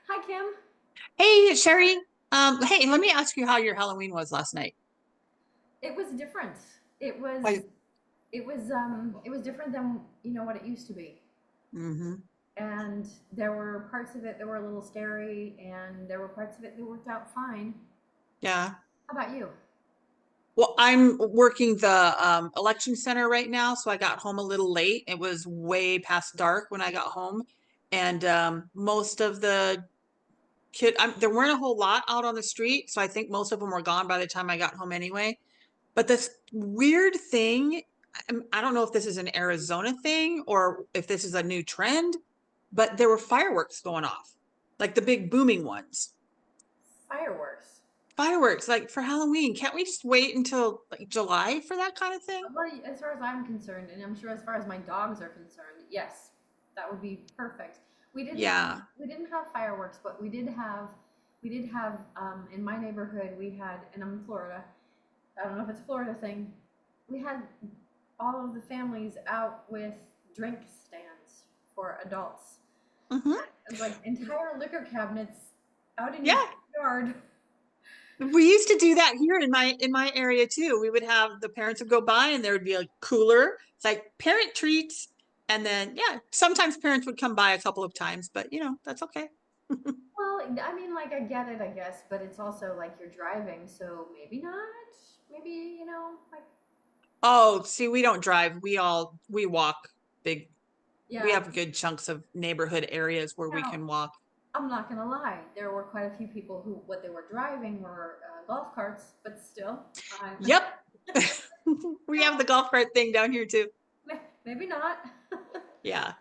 Hi, Kim. Hey, Cheri. Hey, let me ask you how your Halloween was last night. It was different. It was Like, it was different than what it used to be. hmm And there were parts of it that were a little scary, and there were parts of it that worked out fine. yeah. How about you? Well, I'm working the election center right now, so I got home a little late. It was way past dark when I got home, and most of the there weren't a whole lot out on the street, so I think most of them were gone by the time I got home anyway. But this weird thing, I don't know if this is an Arizona thing or if this is a new trend, but there were fireworks going off, like the big booming ones. Fireworks. Fireworks, like for Halloween. Can't we just wait until like July for that kind of thing? Well, as far as I'm concerned, and I'm sure as far as my dogs are concerned, yes, that would be perfect. We didn't Yeah. we didn't have fireworks, but we did have in my neighborhood we had, and I'm in Florida. I don't know if it's a Florida thing. We had all of the families out with drink stands for adults. hmm Like entire liquor cabinets out in your Yeah. yard. We used to do that here in my area too. We would have the parents would go by and there would be a cooler. It's like parent treats. And then yeah, sometimes parents would come by a couple of times, but that's okay. Well, I mean, like I get it, I guess, but it's also like you're driving, so maybe not. Maybe like Oh, see, we don't drive. We walk big. We yeah, have good chunks of neighborhood areas where we now can walk. I'm not gonna lie. There were quite a few people who what they were driving were golf carts, but still, I'm Yep. We have the golf cart thing down here too. maybe not. Yeah.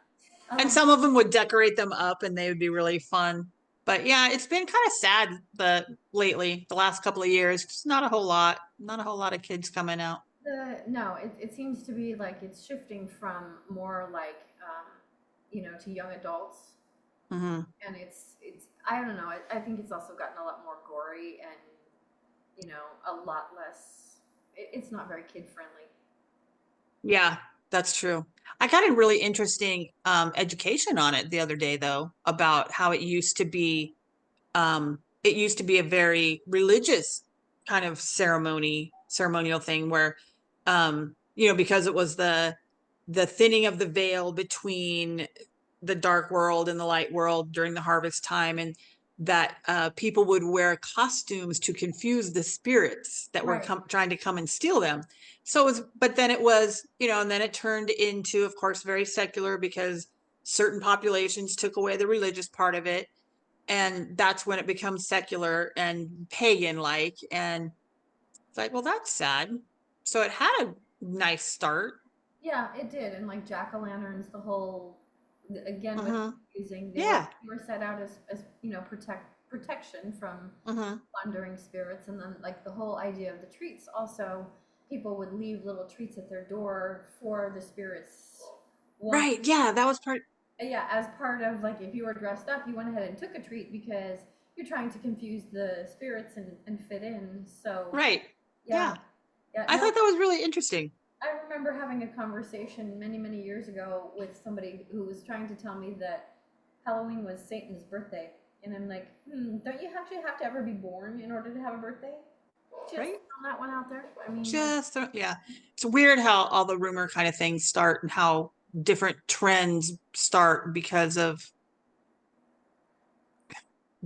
And um, some of them would decorate them up and they would be really fun. But yeah, it's been kind of sad the last couple of years. Just not a whole lot of kids coming out. no, it seems to be like it's shifting from more like to young adults, hmm and it's I don't know. I think it's also gotten a lot more gory and a lot less. It's not very kid friendly. Yeah, that's true. I got a really interesting education on it the other day though, about how it used to be a very religious kind of ceremonial thing where because it was the thinning of the veil between the dark world and the light world during the harvest time, and that people would wear costumes to confuse the spirits that were Right. trying to come and steal them. So it was, but then it was, and then it turned into, of course, very secular because certain populations took away the religious part of it, and that's when it becomes secular and pagan like, and it's like, well, that's sad. So it had a nice start. Yeah, it did, and like jack o' lanterns, the whole again with Hmm. using Yeah. they were set out as protection from Hmm. wandering spirits, and then like the whole idea of the treats. Also, people would leave little treats at their door for the spirits. One, Right, yeah, that was part. yeah, as part of like if you were dressed up, you went ahead and took a treat because you're trying to confuse the spirits and fit in. So Right. yeah, Yeah, yeah, I no, thought that was really interesting. I remember having a conversation many, many years ago with somebody who was trying to tell me that Halloween was Satan's birthday. And I'm like, don't you actually have to ever be born in order to have a birthday? Just Right. on that one out there. I mean, like, Yeah, it's weird how all the rumor kind of things start and how different trends start because of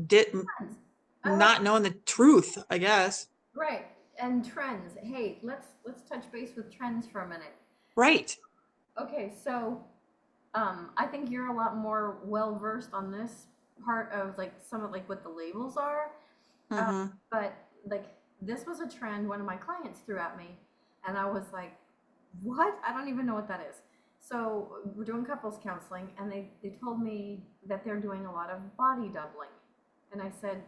di- trends. I like not knowing the truth, I guess. right. And trends. Hey, let's touch base with trends for a minute. Right. Okay, so I think you're a lot more well versed on this part of like some of like what the labels are. Um, Hmm. but like this was a trend one of my clients threw at me, and I was like, "What? I don't even know what that is." So we're doing couples counseling, and they told me that they're doing a lot of body doubling, and I said,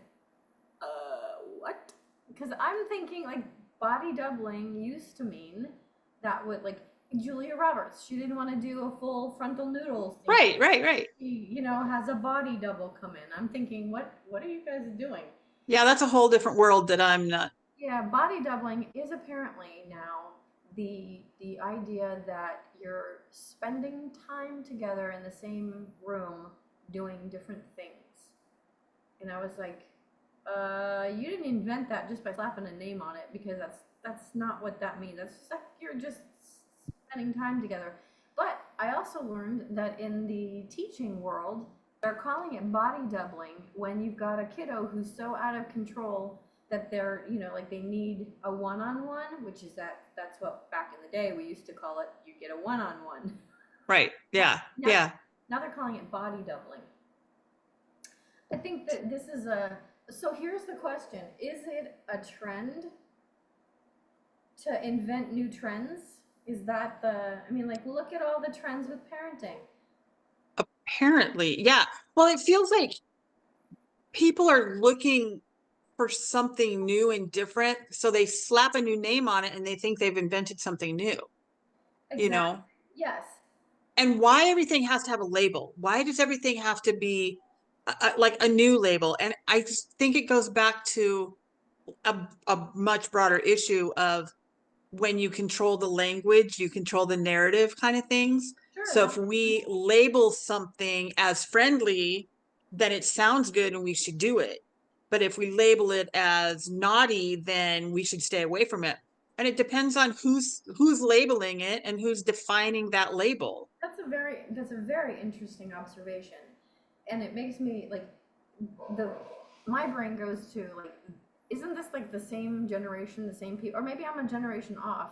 what?" Because I'm thinking like body doubling used to mean that would like Julia Roberts. She didn't want to do a full frontal noodle scene. Right, right, right. She, has a body double come in. I'm thinking, what are you guys doing? Yeah, that's a whole different world that I'm not. Yeah, body doubling is apparently now the idea that you're spending time together in the same room doing different things. And I was like, you didn't invent that just by slapping a name on it, because that's not what that means. That's just like you're just spending time together. But I also learned that in the teaching world, they're calling it body doubling when you've got a kiddo who's so out of control that they're, like they need a one-on-one, which is that's what back in the day we used to call it, you get a one-on-one. Right. Yeah. Now, Yeah. now they're calling it body doubling. I think that this is so here's the question. Is it a trend to invent new trends? Is that I mean, like, look at all the trends with parenting. Apparently. Yeah. Well, it feels like people are looking for something new and different. So they slap a new name on it and they think they've invented something new, you Exactly. know? Yes. And why everything has to have a label? Why does everything have to be like a new label? And I just think it goes back to a much broader issue of when you control the language, you control the narrative kind of things. Sure, So if that's we label something as friendly, then it sounds good and we should do it. But if we label it as naughty, then we should stay away from it. And it depends on who's labeling it and who's defining that label. that's a very interesting observation. And it makes me like the my brain goes to like, isn't this like the same generation, the same people, or maybe I'm a generation off.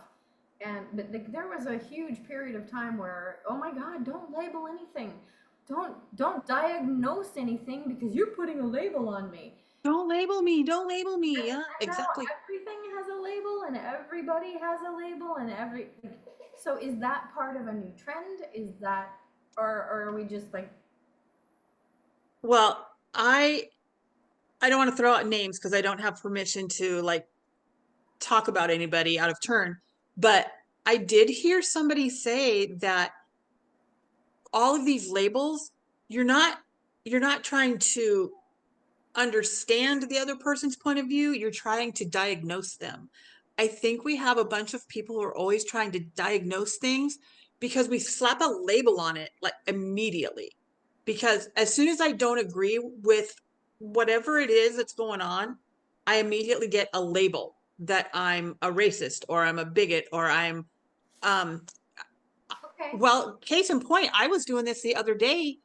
And but like, there was a huge period of time where, oh my God, don't label anything, don't diagnose anything because you're putting a label on me. Don't label me. Don't label me. Yeah, And now exactly. everything has a label and everybody has a label and so is that part of a new trend? Is that, or are we just like, Well, I don't want to throw out names because I don't have permission to like talk about anybody out of turn, but I did hear somebody say that all of these labels, you're not you're not trying to understand the other person's point of view, you're trying to diagnose them. I think we have a bunch of people who are always trying to diagnose things because we slap a label on it like immediately. Because as soon as I don't agree with whatever it is that's going on, I immediately get a label that I'm a racist or I'm a bigot or I'm um okay, well, case in point, I was doing this the other day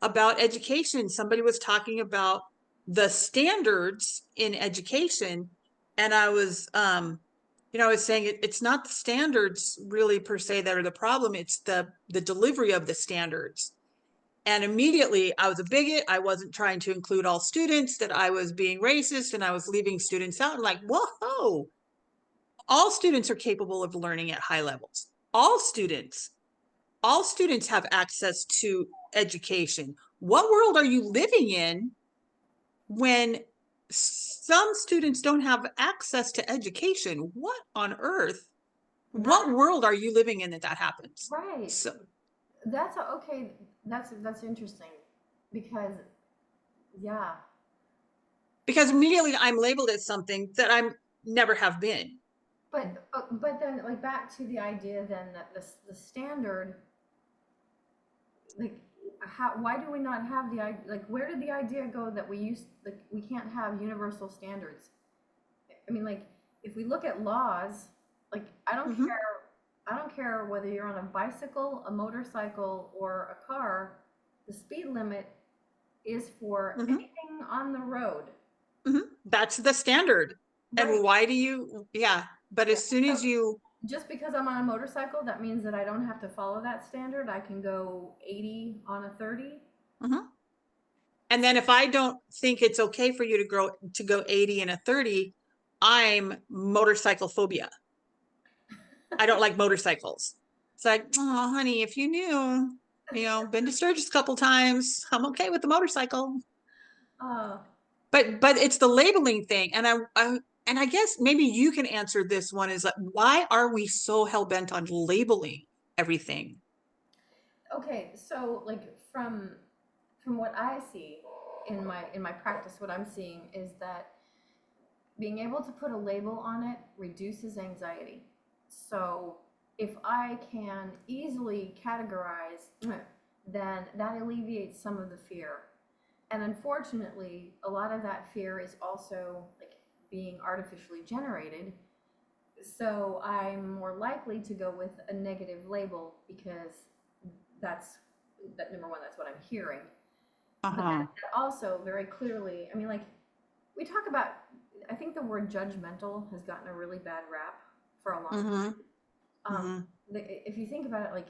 about education. Somebody was talking about the standards in education, and I was saying it's not the standards really per se that are the problem, it's the delivery of the standards. And immediately I was a bigot. I wasn't trying to include all students, that I was being racist and I was leaving students out. And like, whoa, all students are capable of learning at high levels. All students have access to education. What world are you living in when some students don't have access to education? What on earth? that What world are you living in that that happens? right. So, Okay. That's interesting because yeah, because immediately I'm labeled as something that I'm never have been. but then like back to the idea then that the standard, like, how, why do we not have like, where did the idea go that we can't have universal standards? I mean, like, if we look at laws, like, Mm-hmm, I don't care whether you're on a bicycle, a motorcycle, or a car, the speed limit is for mm-hmm, anything on the road. mm-hmm. That's the standard. And Right. why do you, yeah, but as soon So as you, just because I'm on a motorcycle, that means that I don't have to follow that standard. I can go 80 on a 30. mhm. And then if I don't think it's okay for you to go 80 and a 30, I'm motorcycle phobia. I don't like motorcycles. It's like, oh, honey, if you knew, been to Sturgis a couple times, I'm okay with the motorcycle. Uh, But it's the labeling thing. And I guess maybe you can answer this one is like, why are we so hell bent on labeling everything? okay, so like from what I see in my practice, what I'm seeing is that being able to put a label on it reduces anxiety. So if I can easily categorize, then that alleviates some of the fear. And unfortunately, a lot of that fear is also like being artificially generated. So I'm more likely to go with a negative label because that's that number one, that's what I'm hearing. But Uh-huh. that also very clearly, I mean, like we talk about, I think the word judgmental has gotten a really bad rap for a long time. Mm-hmm. Um, Mm-hmm. if you think about it, like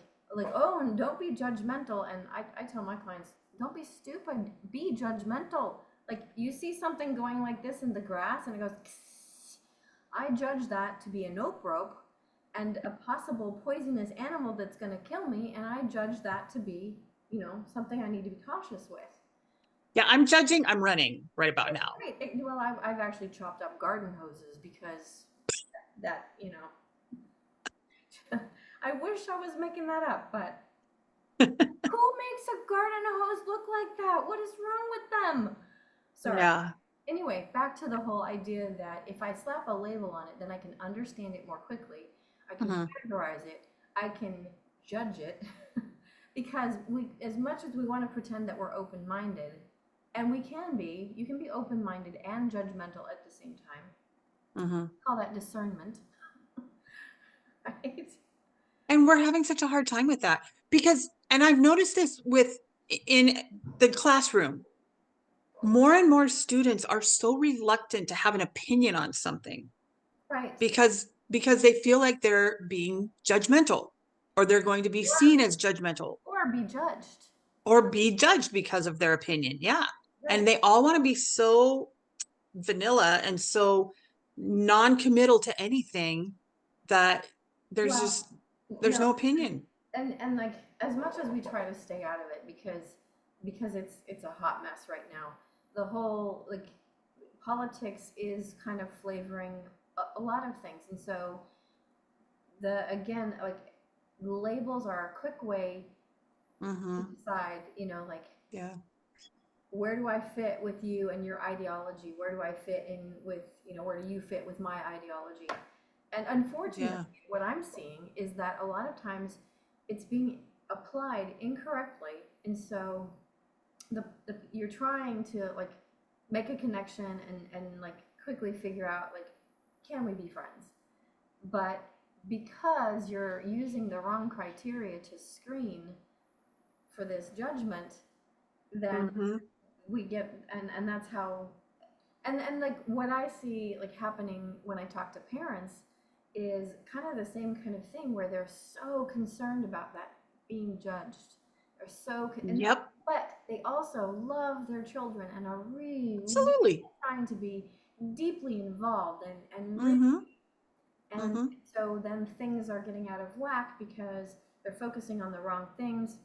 oh, and don't be judgmental. And I tell my clients, don't be stupid, be judgmental. Like you see something going like this in the grass, and it goes. I judge that to be a nope rope and a possible poisonous animal that's going to kill me, and I judge that to be, something I need to be cautious with. Yeah, I'm judging. I'm running right about now. Right. Well, I've actually chopped up garden hoses because that, I wish I was making that up, but who makes a garden hose look like that? What is wrong with them? Sorry. Yeah. Anyway, back to the whole idea that if I slap a label on it, then I can understand it more quickly. I can Mm-hmm. categorize it. I can judge it. Because as much as we want to pretend that we're open minded, and we can be, you can be open minded and judgmental at the same time. Mm-hmm. Call that discernment, right? And we're having such a hard time with that because, and I've noticed this with in the classroom, more and more students are so reluctant to have an opinion on something Right. because they feel like they're being judgmental or they're going to be seen as judgmental Or be judged. or be judged because of their opinion. Yeah. Right. And they all want to be so vanilla and so non-committal to anything that there's Well, just there's no, no opinion. and like as much as we try to stay out of it because it's a hot mess right now. The whole like politics is kind of flavoring a lot of things, and so the again like labels are a quick way to Mm-hmm. decide, like Yeah. where do I fit with you and your ideology? Where do I fit in with, where do you fit with my ideology? And unfortunately, Yeah. what I'm seeing is that a lot of times it's being applied incorrectly. And so you're trying to like make a connection and like quickly figure out like, can we be friends? But because you're using the wrong criteria to screen for this judgment, then Mm-hmm. we get and that's how and like what I see like happening when I talk to parents is kind of the same kind of thing where they're so concerned about that being judged. They're Yep. but they also love their children and are really, really Absolutely. trying to be deeply involved and really Mm-hmm. and Mm-hmm. so then things are getting out of whack because they're focusing on the wrong things.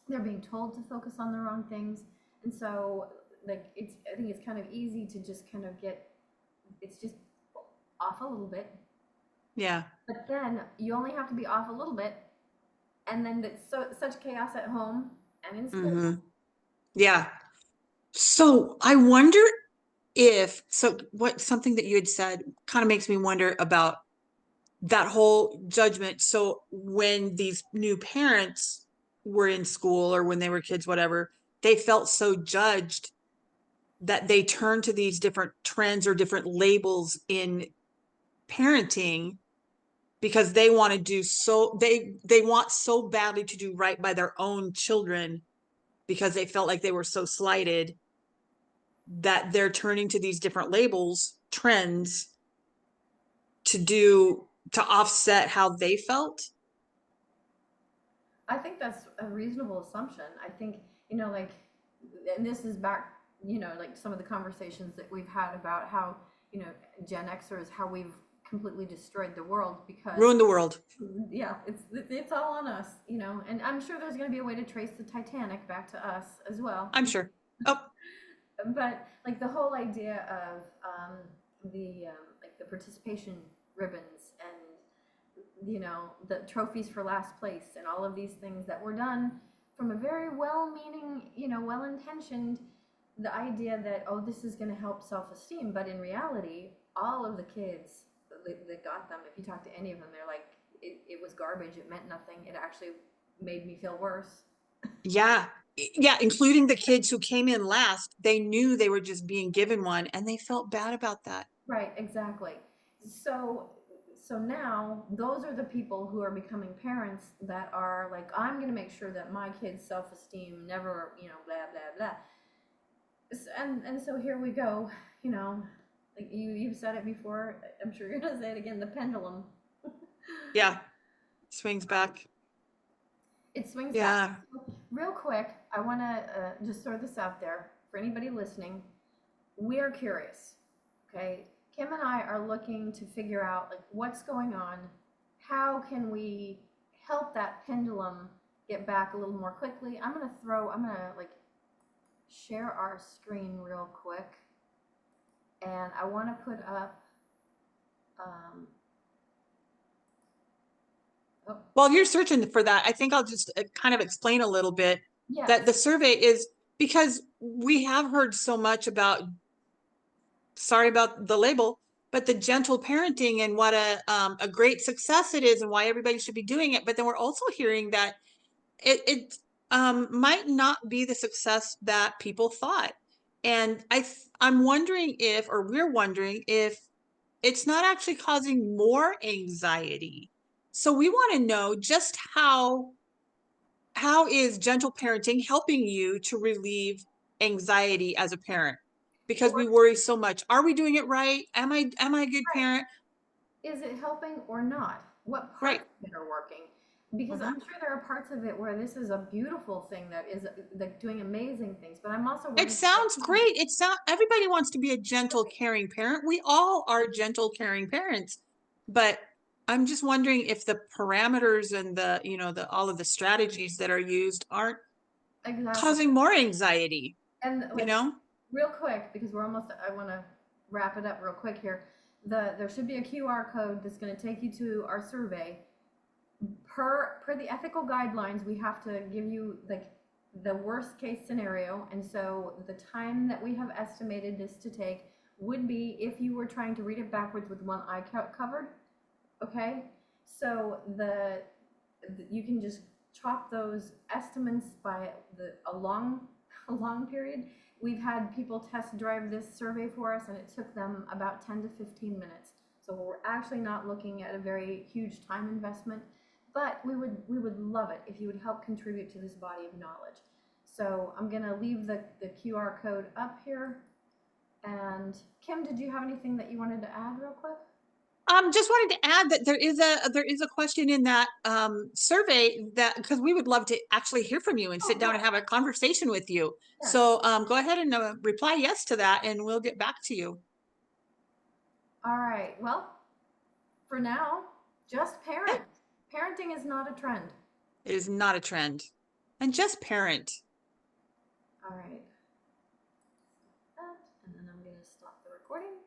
They're being told to focus on the wrong things. And so like I think it's kind of easy to just kind of get it's just off a little bit. Yeah. But then you only have to be off a little bit and then it's such chaos at home and in school. Mm-hmm. Yeah. So I wonder if so what something that you had said kind of makes me wonder about that whole judgment. So when these new parents were in school or when they were kids, whatever, they felt so judged that they turned to these different trends or different labels in parenting because they want to do so they want so badly to do right by their own children because they felt like they were so slighted that they're turning to these different labels, trends to offset how they felt. I think that's a reasonable assumption. I think, like, and this is back, like some of the conversations that we've had about how, Gen Xers, how we've completely destroyed the world because, Ruin the world. yeah, it's all on us, and I'm sure there's going to be a way to trace the Titanic back to us as well. I'm sure. Oh, But like the whole idea of the like the participation ribbons and the trophies for last place and all of these things that were done from a very well-meaning, well-intentioned, the idea that oh this is going to help self-esteem, but in reality all of the kids that got them, if you talk to any of them, they're like it was garbage, it meant nothing, it actually made me feel worse. yeah. Yeah, including the kids who came in last, they knew they were just being given one and they felt bad about that. Right, exactly. So, so now those are the people who are becoming parents that are like, I'm going to make sure that my kid's self-esteem never, blah, blah, blah. And so here we go, like you've said it before. I'm sure you're going to say it again, the pendulum. Yeah, swings back. It swings back. Yeah. Real quick, I want to just throw this out there for anybody listening. We are curious, okay? Kim and I are looking to figure out like what's going on. How can we help that pendulum get back a little more quickly? I'm gonna like share our screen real quick, and I want to put up. Oh, While you're searching for that, I think I'll just kind of explain a little bit that the yes. survey is because we have heard so much about, sorry about the label, but the gentle parenting and what a great success it is and why everybody should be doing it. But then we're also hearing that it might not be the success that people thought. And I'm wondering if, or we're wondering if it's not actually causing more anxiety. So we want to know just how is gentle parenting helping you to relieve anxiety as a parent? Because we Or worry so much. Are we doing it right? Am I a good parent? is it helping or not? What Right. parts of it are working? Because Mhm. I'm sure there are parts of it where this is a beautiful thing that is like doing amazing things, but I'm also It worried about sounds great. Everybody wants to be a gentle, caring parent. We all are gentle, caring parents. But I'm just wondering if the parameters and the all of the strategies that are used aren't exactly. causing more anxiety, And you like know? real quick, because I want to wrap it up real quick here. There should be a QR code that's going to take you to our survey. Per the ethical guidelines, we have to give you like the worst case scenario, and so the time that we have estimated this to take would be if you were trying to read it backwards with one eye covered. Okay, so you can just chop those estimates by a long a long period. We've had people test drive this survey for us, and it took them about 10 to 15 minutes. So we're actually not looking at a very huge time investment, but we would love it if you would help contribute to this body of knowledge. So I'm gonna leave the QR code up here. And Kim, did you have anything that you wanted to add real quick? Just wanted to add that there is a question in that survey that because we would love to actually hear from you and Oh, sit down good. and have a conversation with you. Yes. So go ahead and reply yes to that, and we'll get back to you. All right. Well, for now, just Okay. parent. Parenting is not a trend. It is not a trend, and just parent. All right. That, and then I'm going to stop the recording.